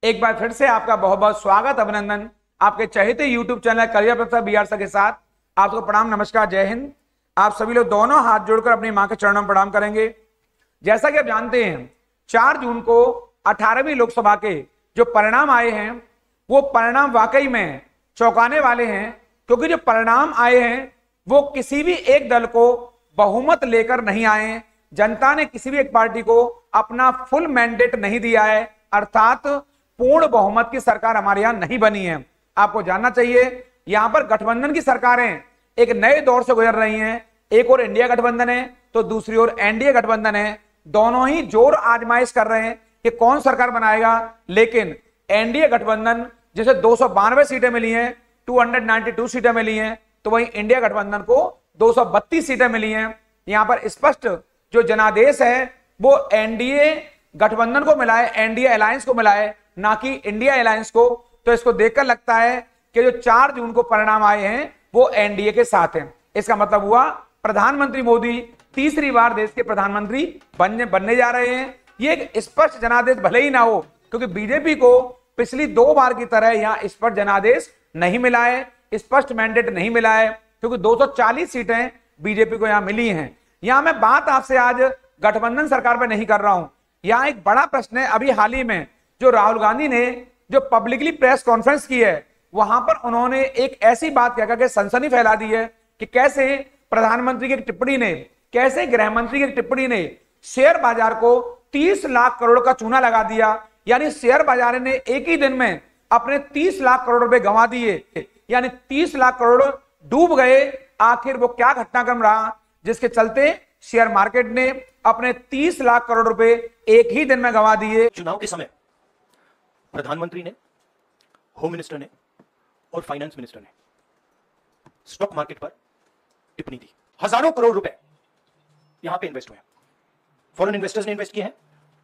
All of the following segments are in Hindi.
एक बार फिर से आपका बहुत बहुत स्वागत, अभिनंदन आपके चहेते YouTube channel career professor B R sir के साथ। आपको प्रणाम, नमस्कार, जय हिंद। आप सभी लोग दोनों हाथ जोड़कर अपनी मां के चरणों में प्रणाम करेंगे। जैसा कि आप जानते हैं 4 जून को 18वीं लोकसभा के जो परिणाम आए हैं वो परिणाम वाकई में चौंकाने वाले हैं, क्योंकि जो परिणाम आए हैं वो किसी भी एक दल को बहुमत लेकर नहीं आए। जनता ने किसी भी एक पार्टी को अपना फुल मैंडेट नहीं दिया है, अर्थात पूर्ण बहुमत की सरकार हमारे यहां नहीं बनी है। आपको जानना चाहिए यहां पर गठबंधन की सरकारें एक नए दौर से गुजर रही हैं। एक और इंडिया गठबंधन है तो दूसरी ओर एनडीए गठबंधन है। दोनों ही जोर आजमाइश कर रहे हैं कि कौन सरकार बनाएगा। लेकिन एनडीए गठबंधन जैसे 292 सीटें मिली हैं, 292 सीटें मिली हैं, तो वहीं इंडिया गठबंधन को 232 सीटें मिली हैं। यहां पर स्पष्ट जो जनादेश है वो एनडीए गठबंधन को मिला है, एनडीए अलायंस को मिला है, ना कि इंडिया अलायंस को। तो इसको देखकर लगता है कि जो 4 जून को परिणाम आए हैं वो एनडीए के साथ हैं। इसका मतलब हुआ प्रधानमंत्री मोदी तीसरी बार देश के प्रधानमंत्री बनने जा रहे हैं। ये एक स्पष्ट जनादेश भले ही ना हो, क्योंकि बीजेपी को पिछली 2 बार की तरह यहां स्पष्ट जनादेश नहीं मिला है, स्पष्ट मैंडेट नहीं मिला है, क्योंकि 240 सीटें बीजेपी को यहां मिली हैं। यहां मैं बात आपसे आज गठबंधन सरकार पर नहीं कर रहा हूं। यहां एक बड़ा प्रश्न है। अभी हाल ही में जो राहुल गांधी ने जो पब्लिकली प्रेस कॉन्फ्रेंस की है, वहां पर उन्होंने एक ऐसी बात कहकर के सनसनी फैला दी है कि कैसे प्रधानमंत्री की टिप्पणी ने, कैसे गृह मंत्री की टिप्पणी ने शेयर बाजार को 30 लाख करोड़ का चूना लगा दिया। यानी शेयर बाजार ने एक ही दिन में अपने 30 लाख करोड़ रुपए गंवा दिए, यानी 30 लाख करोड़ डूब गए। आखिर वो क्या घटनाक्रम रहा जिसके चलते शेयर मार्केट ने अपने 30 लाख करोड़ रुपए एक ही दिन में गंवा दिए। चुनाव के समय प्रधानमंत्री ने, होम मिनिस्टर ने और फाइनेंस मिनिस्टर ने स्टॉक मार्केट पर टिप्पणी दी। हजारों करोड़ रुपए यहां पे इन्वेस्ट हुए, फॉरेन इन्वेस्टर्स ने इन्वेस्ट किए हैं,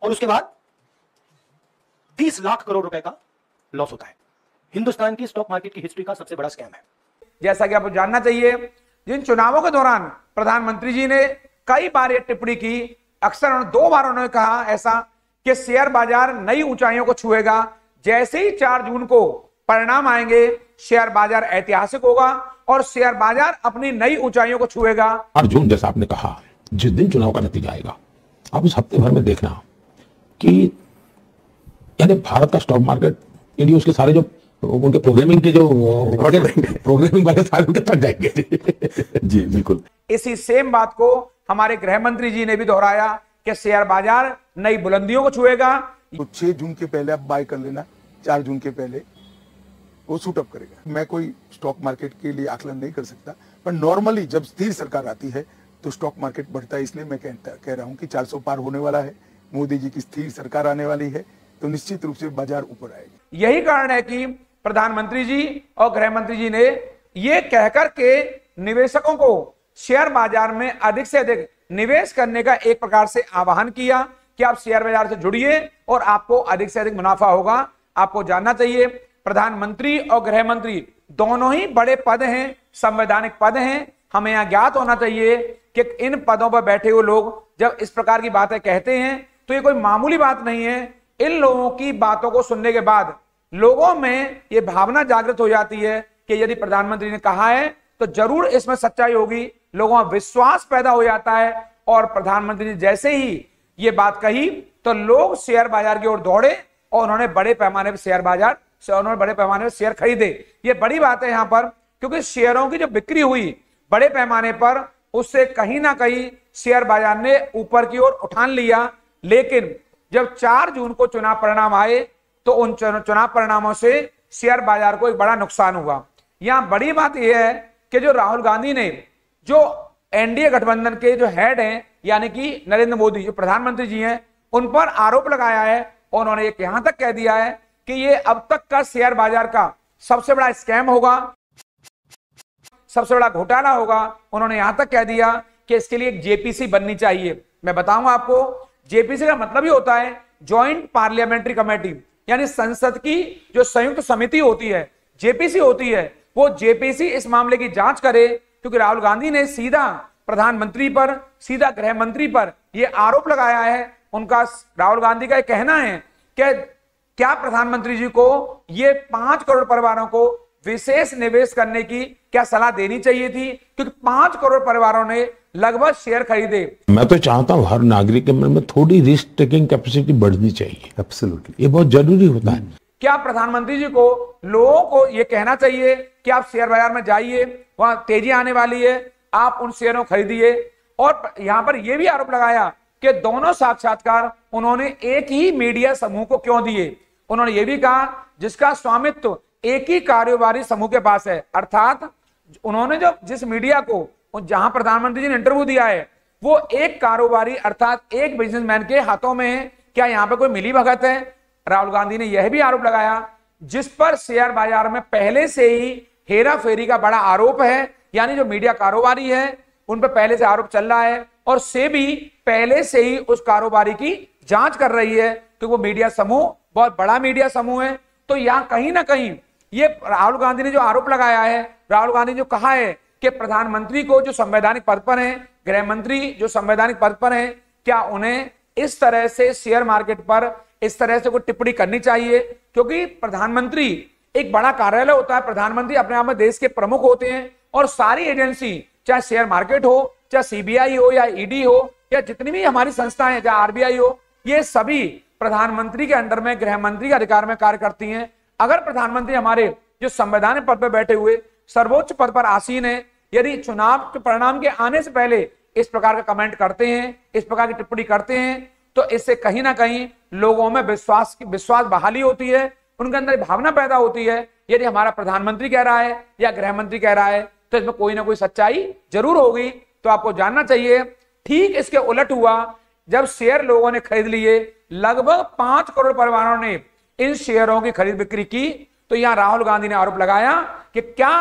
और उसके बाद 30 लाख करोड़ रुपए का लॉस होता है। हिंदुस्तान की स्टॉक मार्केट की हिस्ट्री का सबसे बड़ा स्कैम है। जैसा कि आपको जानना चाहिए, जिन चुनावों के दौरान प्रधानमंत्री जी ने कई बार ये टिप्पणी की, अक्सर 2 बार उन्होंने कहा ऐसा कि शेयर बाजार नई ऊंचाइयों को छुएगा। जैसे ही 4 जून को परिणाम आएंगे, शेयर बाजार ऐतिहासिक होगा और शेयर बाजार अपनी नई ऊंचाइयों को छुएगा। 4 जून जैसा आपने कहा, जिस दिन चुनाव का नतीजा आएगा, आप उस हफ्ते भर में देखना कि यानी भारत का स्टॉक मार्केट, इंडिया, उसके सारे जो उनके प्रोग्रामिंग के जो प्रोग्रामिंग वाले सारे उनके थक जाएंगे। जी बिल्कुल। इसी सेम बात को हमारे गृह मंत्री जी ने भी दोहराया कि शेयर बाजार नई बुलंदियों को छुएगा। तो 6 जून के पहले आप बाय कर लेना, 4 जून के पहले वो सूट अप करेगा। मैं कोई स्टॉक मार्केट के लिए आकलन नहीं कर सकता, पर नॉर्मली जब स्थिर सरकार आती है तो स्टॉक मार्केट बढ़ता है। इसलिए मैं कह रहा हूं कि 400 पार होने वाला है, मोदी जी की स्थिर सरकार आने वाली है, तो निश्चित रूप से बाजार ऊपर आएगा। यही कारण है कि प्रधानमंत्री जी और गृह मंत्री जी ने यह कहकर के निवेशकों को शेयर बाजार में अधिक से अधिक निवेश करने का एक प्रकार से आह्वान किया कि आप शेयर बाजार से जुड़िए और आपको अधिक से अधिक मुनाफा होगा। आपको जानना चाहिए प्रधानमंत्री और गृह मंत्री दोनों ही बड़े पद हैं, संवैधानिक पद हैं। हमें यहां ज्ञात होना चाहिए कि इन पदों पर बैठे हुए लोग जब इस प्रकार की बातें कहते हैं तो ये कोई मामूली बात नहीं है। इन लोगों की बातों को सुनने के बाद लोगों में यह भावना जागृत हो जाती है कि यदि प्रधानमंत्री ने कहा है तो जरूर इसमें सच्चाई होगी। लोगों में विश्वास पैदा हो जाता है और प्रधानमंत्री ने जैसे ही ये बात कही तो लोग शेयर बाजार की ओर दौड़े और उन्होंने बड़े पैमाने पर शेयर खरीदे। ये बड़ी बात है यहां पर, क्योंकि शेयरों की जो बिक्री हुई बड़े पैमाने पर, उससे कहीं ना कहीं शेयर बाजार ने ऊपर की ओर उठान लिया। लेकिन जब 4 जून को चुनाव परिणाम आए तो उन चुनाव परिणामों से शेयर बाजार को एक बड़ा नुकसान हुआ। यहां बड़ी बात यह है कि जो राहुल गांधी ने, जो एनडीए गठबंधन के जो हेड हैं, यानी कि नरेंद्र मोदी जो प्रधानमंत्री जी हैं, उन पर आरोप लगाया है और उन्होंने एक यहां तक कह दिया है कि ये अब तक का शेयर बाजार का सबसे बड़ा स्कैम होगा, सबसे बड़ा घोटाला होगा। उन्होंने यहां तक कह दिया कि इसके लिए एक जेपीसी बननी चाहिए। मैं बताऊंगा आपको, जेपीसी का मतलब ही होता है ज्वाइंट पार्लियामेंट्री कमेटी, यानी संसद की जो संयुक्त समिति होती है, जेपीसी होती है। वो जेपीसी इस मामले की जांच करे, क्योंकि राहुल गांधी ने सीधा प्रधानमंत्री पर, सीधा गृह मंत्री पर यह आरोप लगाया है। उनका, राहुल गांधी का कहना है कि क्या प्रधानमंत्री जी को ये 5 करोड़ परिवारों को विशेष निवेश करने की क्या सलाह देनी चाहिए थी, क्योंकि 5 करोड़ परिवारों ने लगभग शेयर खरीदे। मैं तो चाहता हूं हर नागरिक के मन में थोड़ी रिस्क टेकिंग कैपेसिटी बढ़नी चाहिए। एब्सोल्युटली, ये बहुत जरूरी होता है। क्या प्रधानमंत्री जी को लोगों को यह कहना चाहिए कि आप शेयर बाजार में जाइए, वहां तेजी आने वाली है, आप उन शेयरों खरीदिए। और यहां पर यह भी आरोप लगाया कि दोनों साक्षात्कार उन्होंने एक ही मीडिया समूह को क्यों दिए। उन्होंने यह भी कहा जिसका स्वामित्व एक ही कारोबारी समूह के पास है, अर्थात उन्होंने जो जिस मीडिया को जहां प्रधानमंत्री जी ने इंटरव्यू दिया है वो एक कारोबारी अर्थात एक बिजनेसमैन के हाथों में है। क्या यहां पर कोई मिली भगत है? राहुल गांधी ने यह भी आरोप लगाया, जिस पर शेयर बाजार में पहले से ही हेरा फेरी का बड़ा आरोप है, यानी जो मीडिया कारोबारी है उन पर पहले से आरोप चल रहा है और सेबी पहले से ही उस कारोबारी की जांच कर रही है, क्योंकि वो मीडिया समूह बहुत बड़ा मीडिया समूह है। तो यहां कहीं ना कहीं ये राहुल गांधी ने जो आरोप लगाया है, राहुल गांधी ने जो कहा है कि प्रधानमंत्री को जो संवैधानिक पद पर है, गृह मंत्री जो संवैधानिक पद पर है, क्या उन्हें इस तरह से शेयर मार्केट पर इस तरह से कोई टिप्पणी करनी चाहिए? क्योंकि प्रधानमंत्री एक बड़ा कार्यालय होता है, प्रधानमंत्री अपने आप में देश के प्रमुख होते हैं और सारी एजेंसी, चाहे शेयर मार्केट हो, चाहे सीबीआई हो या ईडी हो या जितनी भी हमारी संस्थाएं हैं, चाहे आरबीआई हो, ये सभी प्रधानमंत्री के अंडर में गृह मंत्री के अधिकार में कार्य करती हैं। अगर प्रधानमंत्री हमारे जो संवैधानिक पद पर बैठे हुए सर्वोच्च पद पर आसीन है, यदि चुनाव के परिणाम के आने से पहले इस प्रकार का कमेंट करते हैं, इस प्रकार की टिप्पणी करते हैं, तो इससे कहीं ना कहीं लोगों में विश्वास बहाली होती है, उनके अंदर भावना पैदा होती है यदि हमारा प्रधानमंत्री कह रहा है या गृह मंत्री कह रहा है तो इसमें कोई ना कोई सच्चाई जरूर होगी। तो आपको जानना चाहिए। ठीक इसके उलट हुआ जब शेयर लोगों ने खरीद लिए, लगभग 5 करोड़ परिवारों ने इन शेयरों की खरीद बिक्री की, तो यहां राहुल गांधी ने आरोप लगाया कि क्या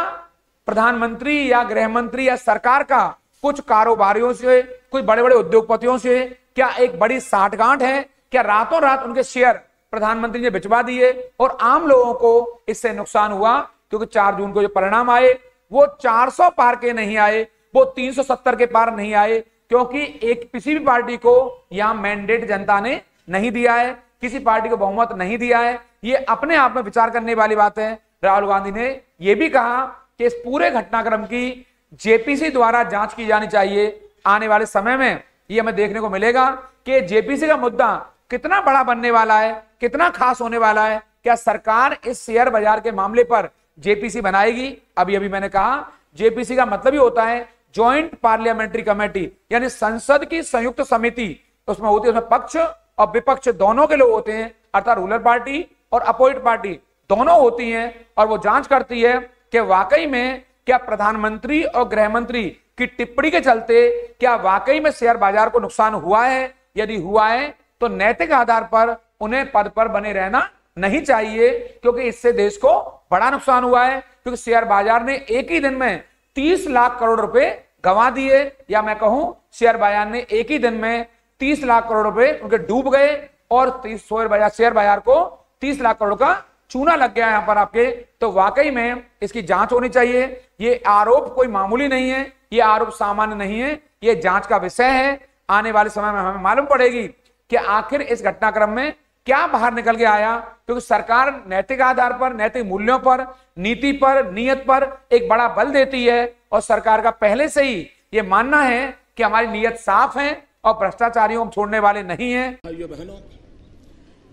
प्रधानमंत्री या गृह मंत्री या सरकार का कुछ कारोबारियों से, कुछ बड़े बड़े उद्योगपतियों से क्या एक बड़ी साठगांठ है? क्या रातों रात उनके शेयर प्रधानमंत्री ने बिचवा दिए और आम लोगों को इससे नुकसान हुआ? क्योंकि 4 जून को जो परिणाम आए वो 400 पार के नहीं आए, वो 370 के पार नहीं आए, क्योंकि एक किसी भी पार्टी को यहां मैंडेट जनता ने नहीं दिया है, किसी पार्टी को बहुमत नहीं दिया है। ये अपने आप में विचार करने वाली बात है। राहुल गांधी ने यह भी कहा कि इस पूरे घटनाक्रम की जेपीसी द्वारा जांच की जानी चाहिए। आने वाले समय में ये हमें देखने को मिलेगा कि जेपीसी का मुद्दा कितना बड़ा बनने वाला है, कितना खास होने वाला है। क्या सरकार इस शेयर बाजार के मामले पर जेपीसी बनाएगी? अभी मैंने कहा जेपीसी का मतलब ही होता है ज्वाइंट पार्लियामेंट्री कमेटी, यानी संसद की संयुक्त समिति। उसमें होती है, उसमें पक्ष और विपक्ष दोनों के लोग होते हैं, अर्थात रूलर पार्टी और अपोजिट पार्टी दोनों होती हैं, और वो जांच करती है कि वाकई में क्या प्रधानमंत्री और गृह मंत्री की टिप्पणी के चलते क्या वाकई में शेयर बाजार को नुकसान हुआ है। यदि हुआ है तो नैतिक आधार पर उन्हें पद पर बने रहना नहीं चाहिए, क्योंकि इससे देश को बड़ा नुकसान हुआ है। क्योंकि शेयर बाजार ने एक ही दिन में 30 लाख करोड़ रुपए गंवा दिए, या मैं कहूं शेयर बाजार ने एक ही दिन में 30 लाख करोड़ रुपए उनके डूब गए और शेयर बाजार को 30 लाख करोड़ का चूना लग गया यहां पर आपके। तो वाकई में इसकी जांच होनी चाहिए। ये आरोप कोई मामूली नहीं है, ये आरोप सामान्य नहीं है, ये जांच का विषय है। आने वाले समय में हमें मालूम पड़ेगी कि आखिर इस घटनाक्रम में क्या बाहर निकल के आया, क्योंकि सरकार नैतिक आधार पर, नैतिक मूल्यों पर, नीति पर, नियत पर एक बड़ा बल देती है, और सरकार का पहले से ही ये मानना है कि हमारी नियत साफ है और भ्रष्टाचारियों को छोड़ने वाले नहीं हैं। भाइयों बहनों,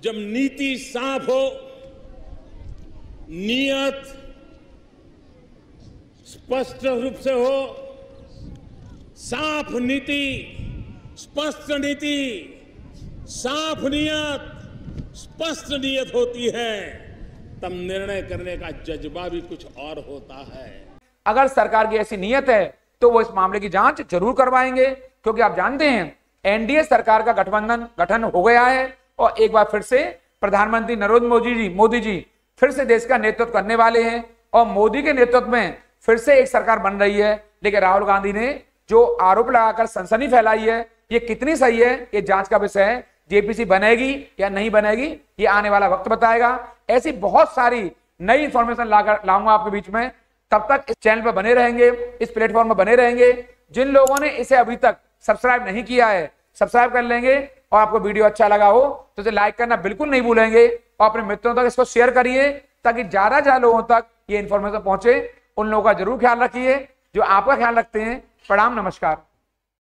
जब नीति साफ हो, नियत स्पष्ट रूप से हो, साफ नीति, स्पष्ट नीति, साफ नियत, स्पष्ट नियत होती है, तब निर्णय करने का जज्बा भी कुछ और होता है। अगर सरकार की ऐसी नियत है तो वो इस मामले की जांच जरूर करवाएंगे, क्योंकि आप जानते हैं एनडीए सरकार का गठन हो गया है और एक बार फिर से प्रधानमंत्री नरेंद्र मोदी जी फिर से देश का नेतृत्व करने वाले हैं और मोदी के नेतृत्व में फिर से एक सरकार बन रही है। लेकिन राहुल गांधी ने जो आरोप लगाकर सनसनी फैलाई है, ये कितनी सही है, ये जांच का विषय है। जेपीसी बनेगी या नहीं बनेगी ये आने वाला वक्त बताएगा। ऐसी बहुत सारी नई इंफॉर्मेशन लाऊंगा आपके बीच में। तब तक इस चैनल पर बने रहेंगे, इस प्लेटफॉर्म पर बने रहेंगे। जिन लोगों ने इसे अभी तक सब्सक्राइब नहीं किया है, सब्सक्राइब कर लेंगे, और आपको वीडियो अच्छा लगा हो तो इसे लाइक करना बिल्कुल नहीं भूलेंगे। और अपने मित्रों तक इसको शेयर करिए ताकि ज्यादा लोगों तक ये इंफॉर्मेशन पहुंचे। उन लोगों का जरूर ख्याल रखिए जो आपका ख्याल रखते हैं। प्रणाम, नमस्कार।